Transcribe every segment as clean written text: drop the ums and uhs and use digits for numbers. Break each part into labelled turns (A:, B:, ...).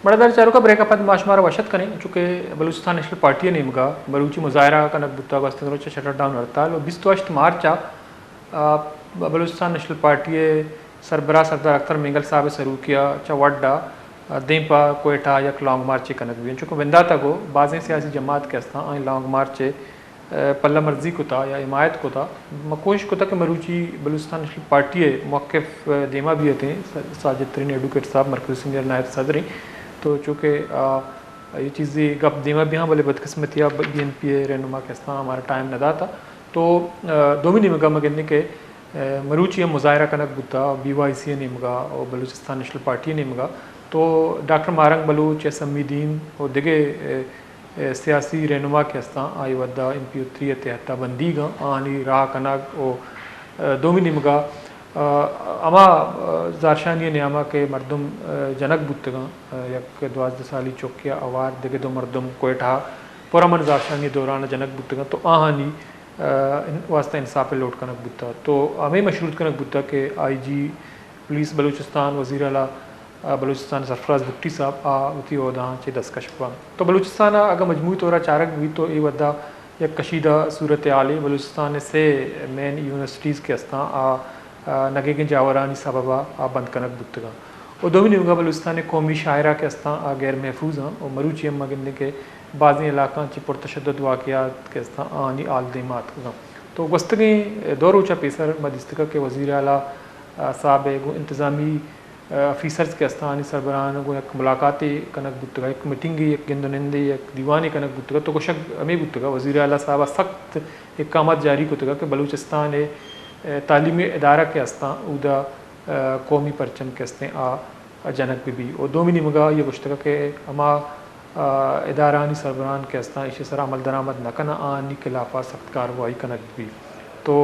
A: बड़ा चारों का ब्रेक अपन माशमारा वशत करें चूँकि बलूचिस्तान नेशनल पार्टी ने मगा बलूची मुजाहरा कनक बुत्ता वस्तरों शटर डाउन हड़ताल और 28 मार्च बलूचिस्तान नेशनल पार्टी सरबराह सरदार अख्तर मेंगल साहब सरू किया चवड्डा देंपा कोयटा या लॉन्ग मार्च कनक भी चूँकि विंदा तक बाज़ सियासी जमात के अस्ता लॉन्ग मार्च पल्ला मर्जी को था या हिमायत को था मकोश को था कि मरूची बलूचिस्तान नेशनल पार्टी मौक़िफ़ देमा भी थे साजिद तरीन एडवोकेट साहब मरकज़ी सीनियर नायब सदरी तो चूँकि ये चीज़ें गप देमा भी हाँ बोले बदकिस्मतिया BNP रहनुमा के अस्ता हमारा टाइम नदा था तो दोमिनी मगा मगनी के मरूची मुजाहरा कनक बुता BYC ने मगा और बलूचिस्तान नेशनल पार्टी ने मगा तो डॉक्टर मारंग बलूच समीदीन और दिगे सियासी रहनुमा के अस्ता आई वदा MP3 तेहता बंदीगा आनी राह कनक और दोमिनी मगा अमा जारशानी नियामा के मर्दम जनक बुतगा यक 12 साली चौकिया अवार दिगे दो मर्दम कोयटा पुरमन जारशानी दौरान जनक बुतगा तो आहानी वास्ता इंसाफ लोट कनक बुता तो हमें मशरूत कनक बुता के IG पुलिस बलूचिस्तान वज़ीर आला बलूचिस्तान सरफराज भुट्टी साहब उती ओदा चे दस्कशवा तो बलूचिस्तान अगर मजमूई तौर चारक भी तो ये वदा एक कशीदा सूरत आली बलूचिस्तान से मेन यूनिवर्सिटीज़ के अस्ता नगे के जावरानी सबबा बंद कनक बुतगा और दोमिनी मगा बलूचिस्तान कौमी शायरा के अस्ता गैर महफूज हाँ और मरूची अम्मा गिनने के बाज़ी इलाका ची पुरतशद्दुद वाक़यात के अस्ता आनी आल देमात का तो गस्तगी दो रोचा पेसर मदिस्तका के वज़ीर आला साहब इंतज़ामी ऑफिसर्स के अस्ता आनी सरबराहान को एक मुलाकाती कनक बुतगा एक मीटिंग एक गिंदनिंदी एक दीवानी कनक बुतगा तो कुशक हमें बुतगा वज़ीर आला साहब सख्त इक़ामत जारी कुतगा कि बलूचिस्तान तालीमी इदारा के अस्ता उदा कौमी परचम के अस्ते जनक भी और दोमिनी मगा ये पुश्तका के अमा इदारानी सरबराहान के अस्ता इसी सर अमल दरामद नकना आनी खिलाफा सख्त कार्रवाई कनक भी तो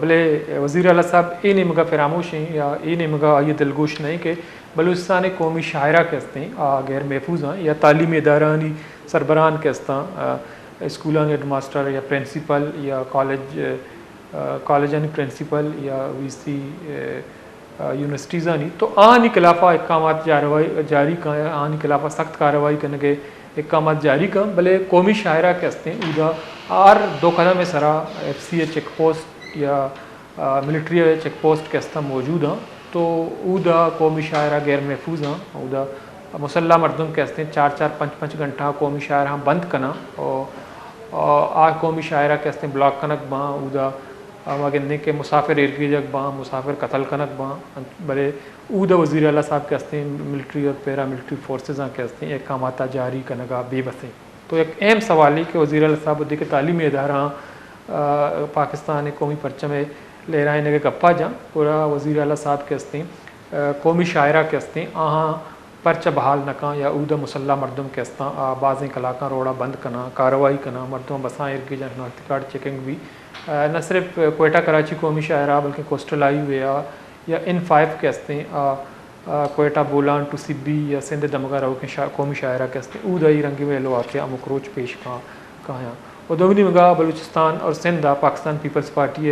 A: भले वज़ीर आला साहब ये नहीं मगा फरामोश हैं या ये नहीं मगा ये दिलगोश नहीं कि बलूचिस्तान कौमी शायरा के अस्ते गैर महफूज हैं या तालीमी इदारानी सरबराहान के अस्ता स्कूल हेड मास्टर या प्रिंसिपल या कॉलेज प्रिंसिपल या VC यूनिवर्सिटीज़ आनी तो आनी खिलाफा इक़ामत जारी का आनी खिलाफा सख्त कार्रवाई करने के इक़ामत जारी का भले कौमी शायरा के हस्ते उदा आर दो कदम सरा FCA चेक पोस्ट या मिलिट्री चेक पोस्ट के हस्ता मौजूद हाँ तो उदा कौमी शायरा गैर महफूज हाँ उदा मुसल्ला मर्दम के हस्ते 4-5 घंटा कौमी शायरा हाँ बंद करना और आ कौमी शायरा के हस्ते ब्लॉक कनक बाँ उदा मगने के मुसाफिर इर्गिजक बाँ मुसाफिर कतल कनक बाँ भले ऊद वज़ीर आला साहब के हस्ते मिलिट्री और पैरा मिलिट्री फोर्सेस के हस्ते एक कामाता जारी कनगा बेबसें तो एक अहम सवाल है कि वज़ीर आला साहब उद्दे के तालीमी इदारा पाकिस्तान कौमी परचम लहराए नगे गप्पा जा पूरा वज़ीर आला साहब के हस्ते कौमी शायरा के हस्ते आहाँ परचा बहाल नका या ऊदा मुसल्ला मर्दम के हस्ता बाज़ें कलाका रोड़ा बंद करना कार्रवाई करना मर्दों बसां इर्गिजक नाती कार्ड चेकिंग भी न सिर्फ कोयटा कराची कौमी शायरा बल्कि कोस्टल हाईवे या N5 के हस्ते कोयटा बोलान टू सिब्बी या सिंध दमगा रो के कौमी शायरा के हस्ते उदई रंगी वेलो वाक़या मुकरोच पेश कहाँ और दोमिनी मगा बलूचिस्तान और सिंध पाकिस्तान पीपल्स पार्टी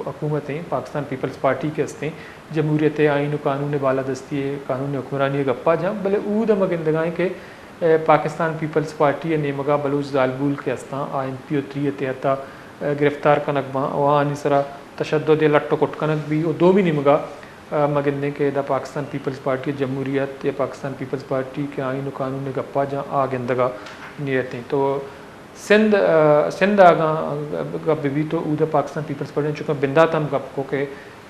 A: हुकूमतें पाकिस्तान पीपल्स पार्टी के हस्ते जमहूरियत आइन कानून बालादस्ती कानून हुक्मरानी गप्पा जा भले ऊद मगंदगाएँ के पाकिस्तान पीपल्स पार्टी ने मगा बलूच जालबूल के हस्ता MP3 तेहता गिरफ्तार कनक बाँ वहाँ निसरा तशद्दुद लट्टो कुट कनक भी और दो भी नहीं मगा मगने के द पाकिस्तान पीपल्स पार्टी जमहूरियत या पाकिस्तान पीपल्स पार्टी के आइन कानून गप्पा जहाँ गेंदगा नियतें तो सिंध आगा गप भी तो उधर पाकिस्तान पीपल्स पार्टी चुका बिंदा तम गप को के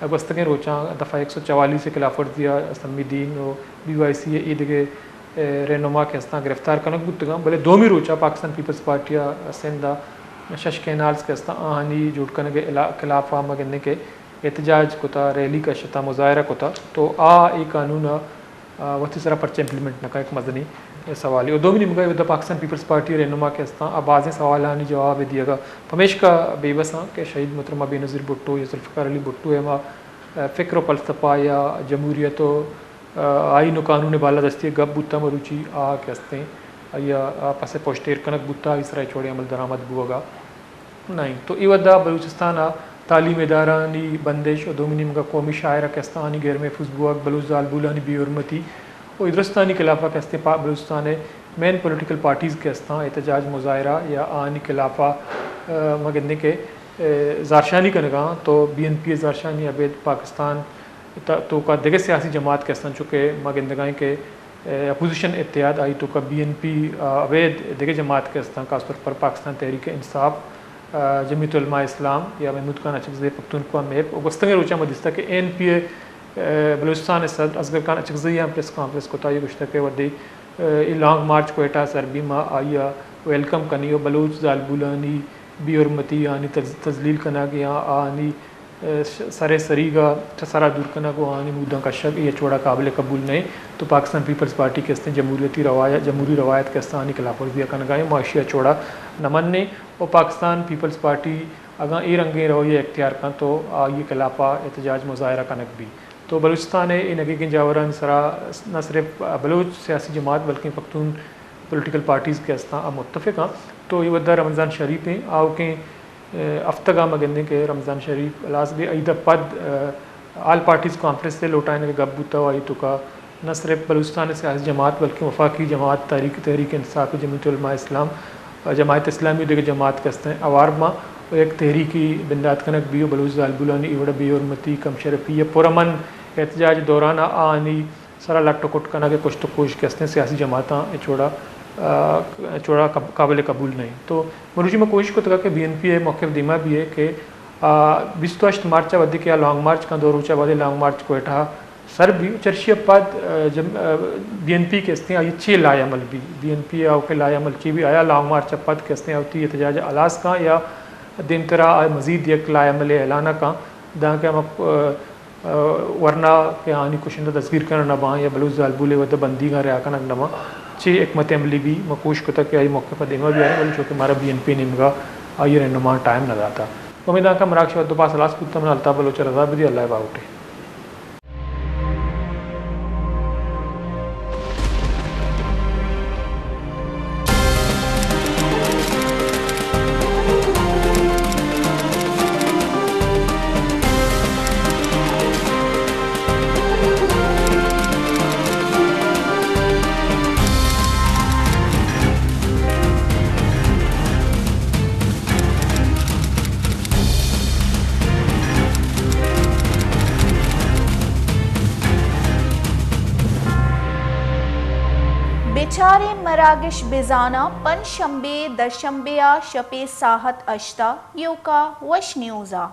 A: वस्तकें रोचा दफ़ा 144 के खिलाफ वर्जिया समीदीन और BYC ईद के रहनुमा के हस्ता गिरफ्तार कनक बुतगा भले दोमी रोचा पाकिस्तान पीपल्स पार्टी सिंध शश कैनाल्स के हस्ता आहानी जुटकन के खिलाफ मगने के एहतजाज को था रैली का शता मुजाहरा को था तो ये कानून वती सरा पर्चा इम्प्लीमेंट नका एक मदनी सवाल और दो भी निमगा पाकिस्तान पीपल्स पार्टी रहनुमा के हस्ता आबाज़ सवाल आनी जवाब दिएगा हमेश का बेबस हाँ कि शहीद मोहतरमा बेनज़ीर भुट्टो या जुल्फ़िकार अली भुट्टो है फ़िक्र व फ़लसफ़ा या जमहूरियत आइन कानून बालादस्ती गप बुता मरुची के हस्ते या पसे पोस्टेर कनक बुता इसरा छोड़े अमल दरामद बुआगा नहीं तो इवदा बलूचिस्तान तालीम इदारानी बंदिश और दोमिनी मगा कौमी शायरा कस्तानी गैर महफूज बुआग बलूच जालबुलानी बेहरमती وہ ادرستانی خلافہ کے ہستے بلوچستان مین پولیٹیکل پارٹیز کے ہستاں احتجاج مظاہرہ یا آنی خلافہ مگندے کے زارشانی کا نگاہ تو بی این پی زارشانی ابید پاکستان تو کا دیگر سیاسی جماعت کے ہستاں چونکہ مگندگائیں کے اپوزیشن اتحاد آئی تو کا بی این پی ابید دیگر جماعت کے ہستاں خاص طور پر پاکستان تحریک انصاف جمعیت علماء اسلام یا محمود خان اچکزئی پختونخوا میپ گستنگ روچہ مدستہ کہ این پی بلوچستان صدر اصغر خان اچکزئی پریس کانفرنس کو تائی گشتہ کہ ودی لانگ مارچ کوئٹہ سربی ما آئیا ویلکم کنی و بلوچ زالبولانی بی حرمتی آنی تزلیل کنا گیا آنی سر سریگا سرا دور کنا کو آنی مودہ کا شک یہ چوڑا قابل قبول نہیں تو پاکستان پیپلز پارٹی کے ہستیں جمہوری روایت کے ہستاں آنی خلاف ورزیاں کنا گائیں معاشیہ چوڑا نمن نے اور پاکستان پیپلز پارٹی اگاں ای رنگیں رویہ اختیار کن تو یہ خلافہ احتجاج مظاہرہ کنک بھی تو بلوچستان ان حقیقی جاوران سرا نہ صرف بلوچ سیاسی جماعت بلکہ پختون پولیٹیکل پارٹیز کے ہستاں متفق ہیں تو یہ ودہ رمضان شریف ہیں آؤ کہ افتگاہ مگندے کے رمضان شریف لاس بھی عیدہ پد آل پارٹیز کانفرنس سے لوٹائنے کے گب بوتا ہوا تو کا نہ صرف بلوچستان سیاسی جماعت بلکہ وفاقی جماعت تحریک انصاف جمعیت علماء اسلام جماعت اسلامی دیگر جماعت کے ہستیں عوارما ایک تحریکی بندات کنک بیو بلوچ زالبولانی ایوڑا بی حرمتی کم شرفی یا پرامن احتجاج دوران آنی سرا لٹ کٹ کنا کے کچھ تو کوش کے ہستیں سیاسی جماعتاں چوڑا قابل قبول نہیں تو مروجی میں کوشش کو تکا کہ بی این پی موقف دیما بھی ہے کہ 28 مارچ ودی کیا لانگ مارچ کا دور روچہ ودی لانگ مارچ کوئٹہ سر بھی چرشی پد بی این پی کے ہستیں آئی 6 لائے عمل بھی بی این پی آؤ کے لائے عمل کی بھی آیا لانگ مارچ پد کے ہستیں آتی احتجاج الاس کا یا دن طرح مزید یک لائے عمل اعلانہ کا دا کہ ہم ورنہ کہ آنی کشندہ تصویر کرنا نباں یا بلوچ زالبولے ودہ بندی کا رہا کنک نباں چھ حکمت عملی بھی مکوش کو تک کہ آئی موقع پر دیما بھی آئے بلکہ چونکہ ہمارا بی این پی نمگا آئی رہنما ٹائم نہ داتا امیدان کا مراکش ودہ پاس الاس کتا من الطاف بلوچ رضا بدی اللہ باوٹے
B: بیچارے مراگش بزانا پن شنبے در شنبیا شپے ساحت اشتا یوکا وش نیوزا